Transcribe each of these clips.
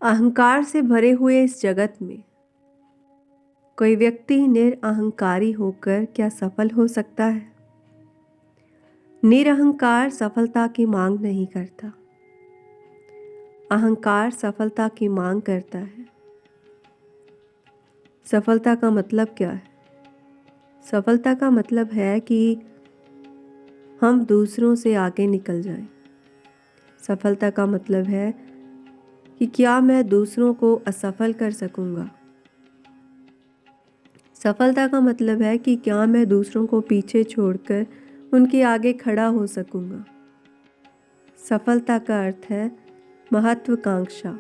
अहंकार से भरे हुए इस जगत में कोई व्यक्ति निरअहंकारी होकर क्या सफल हो सकता है? निरअहंकार सफलता की मांग नहीं करता। अहंकार सफलता की मांग करता है। सफलता का मतलब क्या है? सफलता का मतलब है कि हम दूसरों से आगे निकल जाएं। सफलता का मतलब है कि क्या मैं दूसरों को असफल कर सकूंगा। सफलता का मतलब है कि क्या मैं दूसरों को पीछे छोड़कर उनके आगे खड़ा हो सकूंगा। सफलता का अर्थ है महत्वाकांक्षा।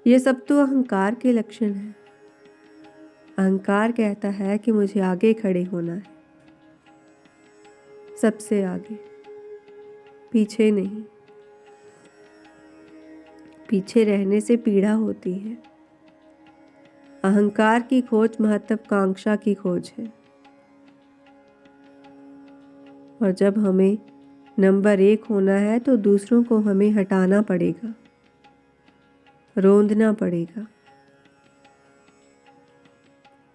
ये सब तो अहंकार के लक्षण हैं। अहंकार कहता है कि मुझे आगे खड़े होना है, सबसे आगे, पीछे नहीं। पीछे रहने से पीड़ा होती है। अहंकार की खोज महत्वाकांक्षा की खोज है। और जब हमें नंबर 1 होना है तो दूसरों को हमें हटाना पड़ेगा, रोंदना पड़ेगा,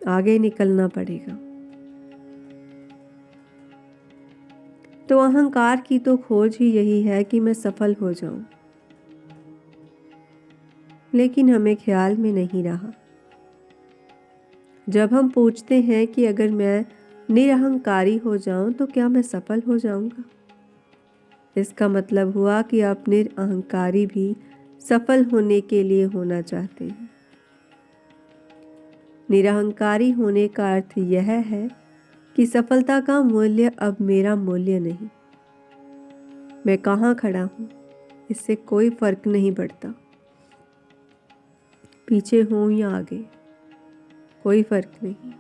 आगे निकलना पड़ेगा। तो अहंकार की तो खोज ही यही है कि मैं सफल हो जाऊं, लेकिन हमें ख्याल में नहीं रहा। जब हम पूछते हैं कि अगर मैं निरअहंकारी हो जाऊं तो क्या मैं सफल हो जाऊंगा, इसका मतलब हुआ कि आप निरअहंकारी भी सफल होने के लिए होना चाहते हैं। निरअहंकारी होने का अर्थ यह है कि सफलता का मूल्य अब मेरा मूल्य नहीं। मैं कहाँ खड़ा हूँ इससे कोई फर्क नहीं पड़ता। पीछे हूँ या आगे, कोई फर्क नहीं।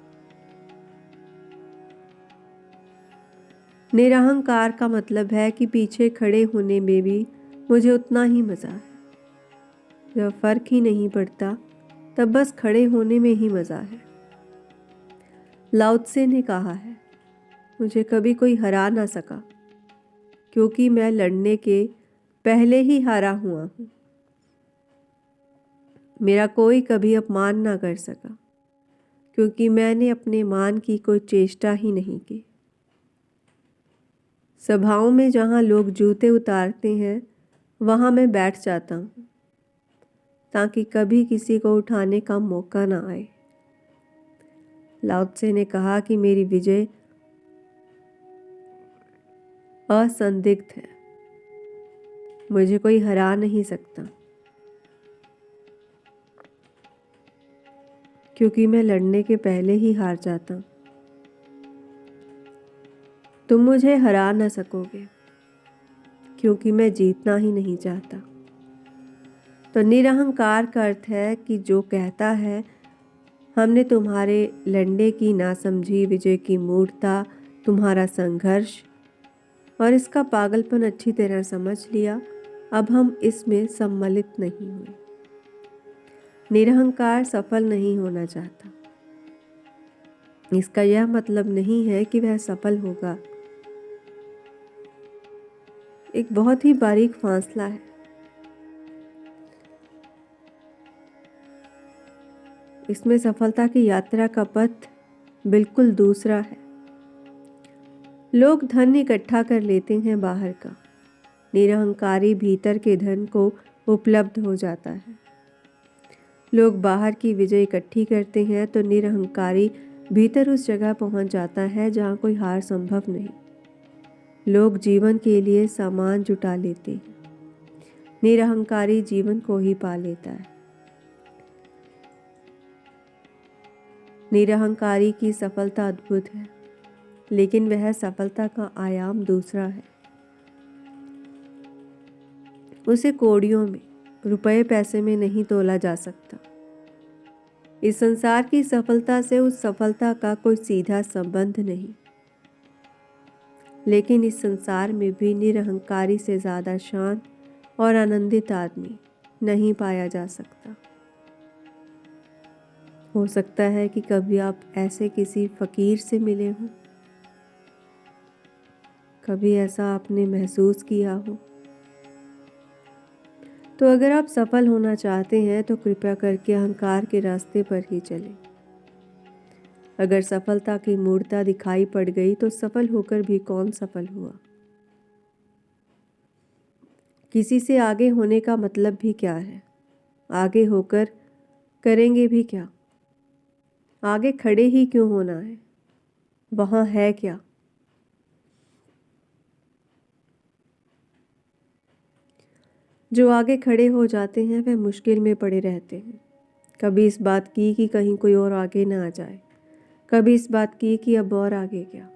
निरअहंकार का मतलब है कि पीछे खड़े होने में भी मुझे उतना ही मज़ा है। जब फर्क ही नहीं पड़ता तब बस खड़े होने में ही मज़ा है। लाओ त्से ने कहा है, मुझे कभी कोई हरा ना सका क्योंकि मैं लड़ने के पहले ही हारा हुआ हूँ। मेरा कोई कभी अपमान ना कर सका क्योंकि मैंने अपने मान की कोई चेष्टा ही नहीं की। सभाओं में जहाँ लोग जूते उतारते हैं वहाँ मैं बैठ जाता हूँ ताकि कभी किसी को उठाने का मौका ना आए। लाओ त्से ने कहा कि मेरी विजय असंदिग्ध है, मुझे कोई हरा नहीं सकता क्योंकि मैं लड़ने के पहले ही हार जाता हूँ। तुम मुझे हरा ना सकोगे क्योंकि मैं जीतना ही नहीं चाहता। तो निरअहंकार का अर्थ है कि जो कहता है हमने तुम्हारे लड़ने की नासमझी, विजय की मूर्खता, तुम्हारा संघर्ष और इसका पागलपन अच्छी तरह समझ लिया, अब हम इसमें सम्मिलित नहीं हुए। निरअहंकार सफल नहीं होना चाहता। इसका यह मतलब नहीं है कि वह सफल होगा। एक बहुत ही बारीक फासला है। इसमें सफलता की यात्रा का पथ बिल्कुल दूसरा है। लोग धन इकट्ठा कर लेते हैं बाहर का, निरअहंकारी भीतर के धन को उपलब्ध हो जाता है। लोग बाहर की विजय इकट्ठी करते हैं तो निरअहंकारी भीतर उस जगह पहुंच जाता है जहां कोई हार संभव नहीं। लोग जीवन के लिए सामान जुटा लेते हैं, निरअहंकारी जीवन को ही पा लेता है। निरअहंकारी की सफलता अद्भुत है, लेकिन वह सफलता का आयाम दूसरा है। उसे कौड़ियों में, रुपए पैसे में नहीं तोला जा सकता। इस संसार की सफलता से उस सफलता का कोई सीधा संबंध नहीं, लेकिन इस संसार में भी निरअहंकारी से ज़्यादा शांत और आनंदित आदमी नहीं पाया जा सकता। हो सकता है कि कभी आप ऐसे किसी फकीर से मिले हों, कभी ऐसा आपने महसूस किया हो। तो अगर आप सफल होना चाहते हैं तो कृपया करके अहंकार के रास्ते पर ही चलें। अगर सफलता की मूर्तता दिखाई पड़ गई तो सफल होकर भी कौन सफल हुआ? किसी से आगे होने का मतलब भी क्या है? आगे होकर करेंगे भी क्या? आगे खड़े ही क्यों होना है? वहां है क्या? जो आगे खड़े हो जाते हैं वह मुश्किल में पड़े रहते हैं। कभी इस बात की कि कहीं कोई और आगे ना आ जाए, कभी इस बात की कि अब और आगे क्या।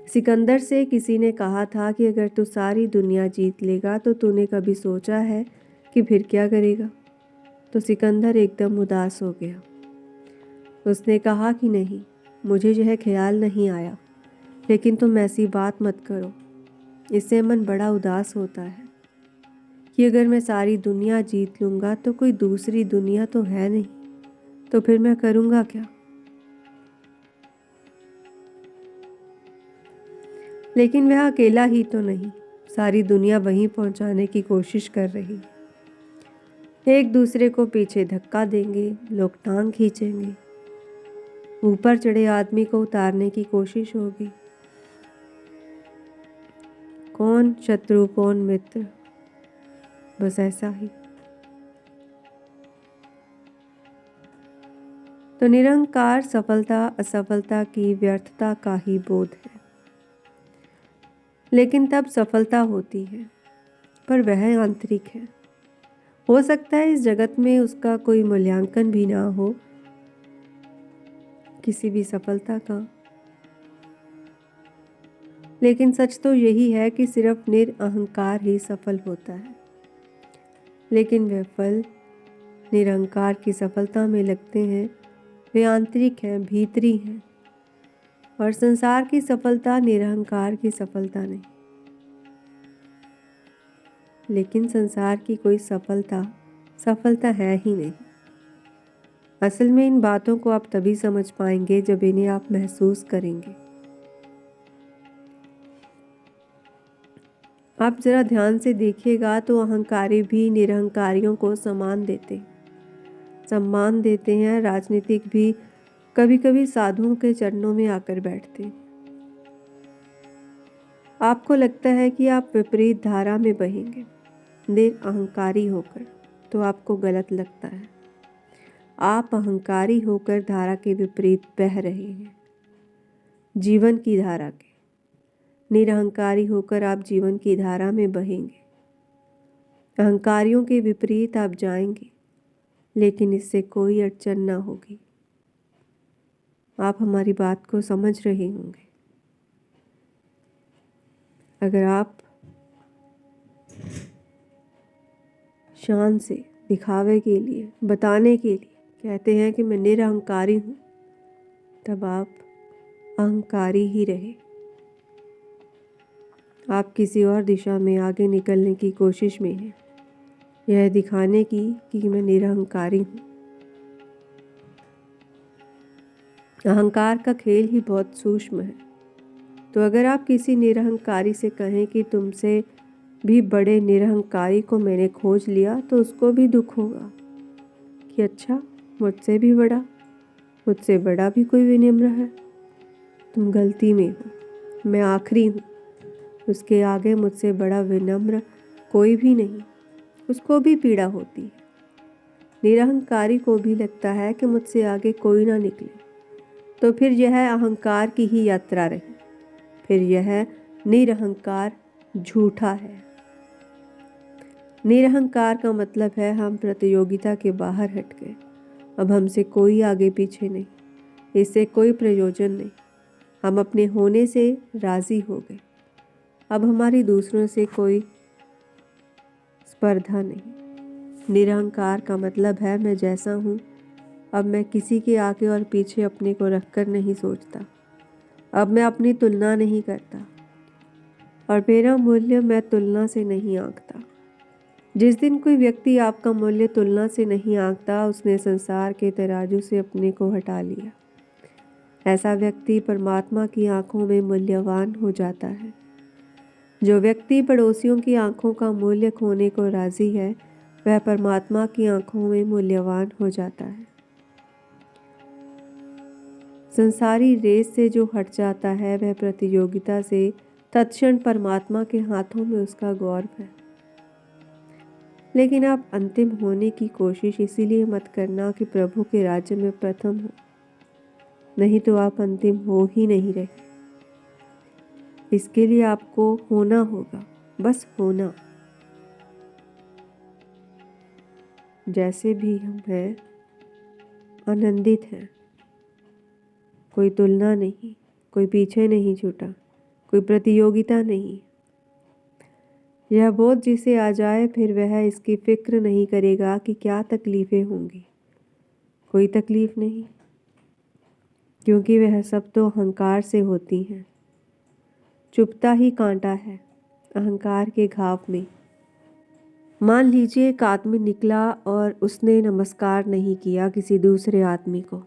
सिकंदर से किसी ने कहा था कि अगर तू सारी दुनिया जीत लेगा तो तूने कभी सोचा है कि फिर क्या करेगा? तो सिकंदर एकदम उदास हो गया। उसने कहा कि नहीं, मुझे यह ख्याल नहीं आया, लेकिन तुम ऐसी बात मत करो। इससे मन बड़ा उदास होता है कि अगर मैं सारी दुनिया जीत लूँगा तो कोई दूसरी दुनिया तो है नहीं, तो फिर मैं करूँगा क्या? लेकिन वह अकेला ही तो नहीं, सारी दुनिया वहीं पहुंचाने की कोशिश कर रही। एक दूसरे को पीछे धक्का देंगे, लोग टांग खींचेंगे, ऊपर चढ़े आदमी को उतारने की कोशिश होगी। कौन शत्रु कौन मित्र, बस ऐसा ही। तो निरंकार सफलता असफलता की व्यर्थता का ही बोध है। लेकिन तब सफलता होती है, पर वह आंतरिक है। हो सकता है इस जगत में उसका कोई मूल्यांकन भी ना हो, किसी भी सफलता का। लेकिन सच तो यही है कि सिर्फ निरअहंकार ही सफल होता है। लेकिन वे फल निरंकार की सफलता में लगते हैं, वे आंतरिक हैं, भीतरी हैं। और संसार की सफलता निरहंकार की सफलता नहीं। लेकिन संसार की कोई सफलता है ही नहीं। असल में इन बातों को आप तभी समझ पाएंगे जब इन्हें आप महसूस करेंगे। आप जरा ध्यान से देखिएगा तो अहंकारी भी निरहंकारियों को सम्मान देते हैं। राजनीतिक भी कभी कभी साधुओं के चरणों में आकर बैठते। आपको लगता है कि आप विपरीत धारा में बहेंगे निरअहंकारी होकर, तो आपको गलत लगता है। आप अहंकारी होकर धारा के विपरीत बह रहे हैं, जीवन की धारा के। निरअहंकारी होकर आप जीवन की धारा में बहेंगे। अहंकारियों के विपरीत आप जाएंगे, लेकिन इससे कोई अड़चन ना होगी। आप हमारी बात को समझ रहे होंगे। अगर आप शान से दिखावे के लिए, बताने के लिए कहते हैं कि मैं निरअहंकारी हूँ, तब आप अहंकारी ही रहे। आप किसी और दिशा में आगे निकलने की कोशिश में हैं, यह दिखाने की कि मैं निरअहंकारी हूँ। अहंकार का खेल ही बहुत सूक्ष्म है। तो अगर आप किसी निरअहंकारी से कहें कि तुमसे भी बड़े निरअहंकारी को मैंने खोज लिया, तो उसको भी दुख होगा कि अच्छा, मुझसे बड़ा भी कोई विनम्र है। तुम गलती में हो, मैं आखिरी हूँ। उसके आगे मुझसे बड़ा विनम्र कोई भी नहीं। उसको भी पीड़ा होती है। निरअहंकारी को भी लगता है कि मुझसे आगे कोई ना निकले, तो फिर यह अहंकार की ही यात्रा रही। फिर यह निरअहंकार झूठा है। निरअहंकार का मतलब है हम प्रतियोगिता के बाहर हट गए। अब हमसे कोई आगे पीछे नहीं, इससे कोई प्रयोजन नहीं। हम अपने होने से राजी हो गए। अब हमारी दूसरों से कोई स्पर्धा नहीं। निरअहंकार का मतलब है मैं जैसा हूँ, अब मैं किसी के आगे और पीछे अपने को रखकर नहीं सोचता। अब मैं अपनी तुलना नहीं करता और मेरा मूल्य मैं तुलना से नहीं आंकता। जिस दिन कोई व्यक्ति आपका मूल्य तुलना से नहीं आंकता, उसने संसार के तराजू से अपने को हटा लिया। ऐसा व्यक्ति परमात्मा की आंखों में मूल्यवान हो जाता है। जो व्यक्ति पड़ोसियों की आंखों का मूल्य खोने को राजी है, वह परमात्मा की आंखों में मूल्यवान हो जाता है। संसारी रेस से जो हट जाता है, वह प्रतियोगिता से तत्क्षण परमात्मा के हाथों में उसका गौरव है। लेकिन आप अंतिम होने की कोशिश इसीलिए मत करना कि प्रभु के राज्य में प्रथम हो, नहीं तो आप अंतिम हो ही नहीं रहे। इसके लिए आपको होना होगा, बस होना। जैसे भी हम हैं, आनंदित हैं। कोई तुलना नहीं, कोई पीछे नहीं छूटा, कोई प्रतियोगिता नहीं। यह बोध जिसे आ जाए, फिर वह इसकी फिक्र नहीं करेगा कि क्या तकलीफ़ें होंगी। कोई तकलीफ़ नहीं, क्योंकि वह सब तो अहंकार से होती हैं। चुभता ही कांटा है अहंकार के घाव में। मान लीजिए एक आदमी निकला और उसने नमस्कार नहीं किया किसी दूसरे आदमी को,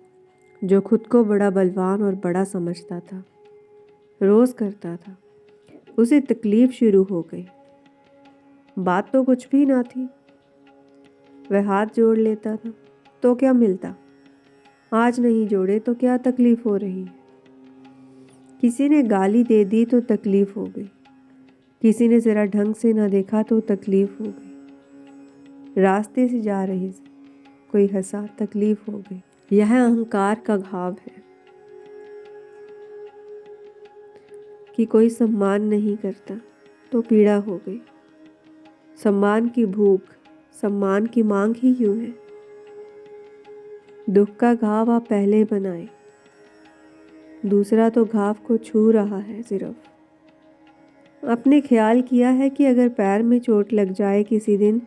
जो खुद को बड़ा बलवान और बड़ा समझता था, रोज़ करता था। उसे तकलीफ़ शुरू हो गई। बात तो कुछ भी ना थी। वह हाथ जोड़ लेता था तो क्या मिलता, आज नहीं जोड़े तो क्या तकलीफ़ हो रही। किसी ने गाली दे दी तो तकलीफ़ हो गई, किसी ने ज़रा ढंग से ना देखा तो तकलीफ़ हो गई। रास्ते से जा रही कोई हंसा, तकलीफ़ हो गई। यह अहंकार का घाव है कि कोई सम्मान नहीं करता तो पीड़ा हो गई। सम्मान की भूख, सम्मान की मांग ही क्यों है। दुख का घाव आप पहले बनाए, दूसरा तो घाव को छू रहा है सिर्फ। आपने ख्याल किया है कि अगर पैर में चोट लग जाए किसी दिन,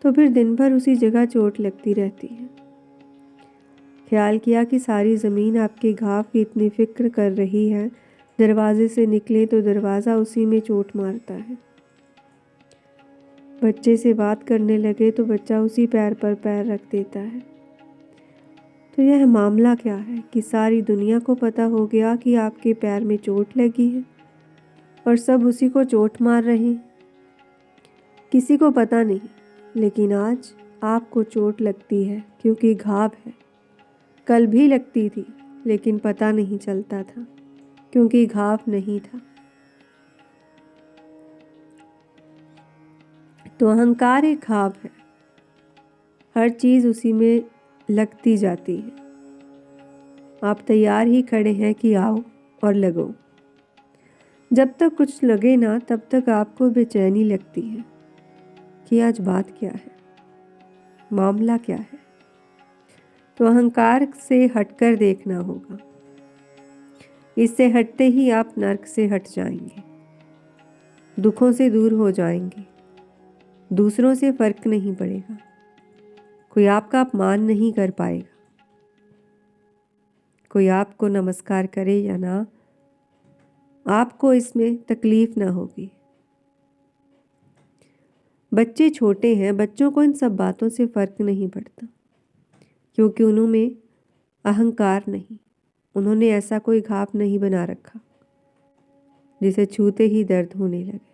तो फिर दिन भर उसी जगह चोट लगती रहती है। ख्याल किया कि सारी ज़मीन आपके घाव की इतनी फिक्र कर रही है, दरवाजे से निकले तो दरवाज़ा उसी में चोट मारता है। बच्चे से बात करने लगे तो बच्चा उसी पैर पर पैर रख देता है। तो यह मामला क्या है कि सारी दुनिया को पता हो गया कि आपके पैर में चोट लगी है और सब उसी को चोट मार रहे हैं। किसी को पता नहीं, लेकिन आज आपको चोट लगती है क्योंकि घाव है। कल भी लगती थी, लेकिन पता नहीं चलता था क्योंकि घाव नहीं था। तो अहंकार एक घाव है, हर चीज़ उसी में लगती जाती है। आप तैयार ही खड़े हैं कि आओ और लगो। जब तक कुछ लगे ना, तब तक आपको बेचैनी लगती है कि आज बात क्या है, मामला क्या है। तो अहंकार से हटकर देखना होगा। इससे हटते ही आप नर्क से हट जाएंगे, दुखों से दूर हो जाएंगे, दूसरों से फर्क नहीं पड़ेगा, कोई आपका अपमान नहीं कर पाएगा। कोई आपको नमस्कार करे या ना, आपको इसमें तकलीफ ना होगी। बच्चे छोटे हैं, बच्चों को इन सब बातों से फर्क नहीं पड़ता, क्योंकि उनमें अहंकार नहीं, उन्होंने ऐसा कोई घाव नहीं बना रखा जिसे छूते ही दर्द होने लगे।